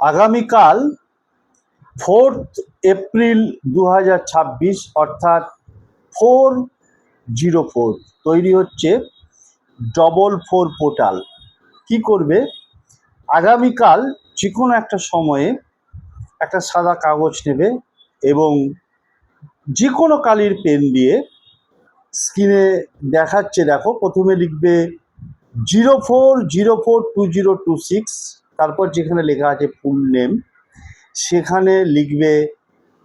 আগামীকাল 4th April 2026 অর্থাৎ 404 তৈরি হচ্ছে 444 পোর্টাল। কি করবে? আগামীকাল যে কোনো একটা সময়ে একটা সাদা কাগজ নেবে এবং যে কোনো কালির পেন দিয়ে স্ক্রিনে দেখাচ্ছে, দেখো, প্রথমে লিখবে 04042026, তারপর যেখানে লেখা আছে ফুল নেম সেখানে লিখবে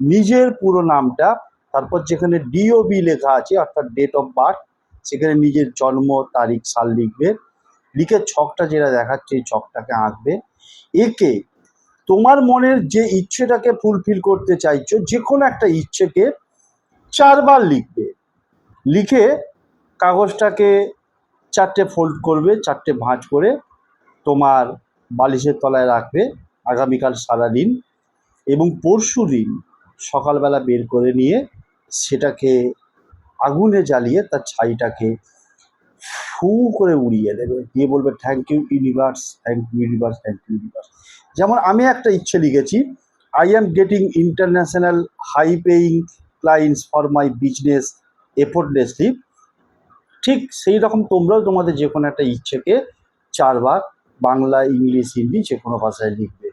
নিজের পুরো নামটা, তারপর যেখানে ডিওবি লেখা আছে অর্থাৎ ডেট অফ বার্থ সেখানে নিজের জন্ম তারিখ সাল লিখবে, লিখে ছকটা যেটা দেখাচ্ছে এই ছকটাকে আঁকবে। একে তোমার মনের যে ইচ্ছেটাকে ফুলফিল করতে চাইছো, যে কোনো একটা ইচ্ছেকে 4বার লিখবে, লিখে কাগজটাকে 4টে ফোল্ড করবে, 4টে ভাঁজ করে তোমার বালিশের তলায় রাখবে আগামীকাল সারাদিন, এবং পরশু দিন সকালবেলা বের করে নিয়ে সেটাকে আগুনে জ্বালিয়ে তার ছাইটাকে ফু করে উড়িয়ে দেবে, দিয়ে বলবে thank you universe, thank you universe, thank you universe. যেমন আমি একটা ইচ্ছে লিখেছি, I am getting international high paying clients for my business effortlessly. ঠিক সেই রকম তোমরাও তোমাদের যে কোনো একটা ইচ্ছেকে 4বার বাংলা, ইংলিশ, হিন্দি যে কোনো ভাষায় লিখবে।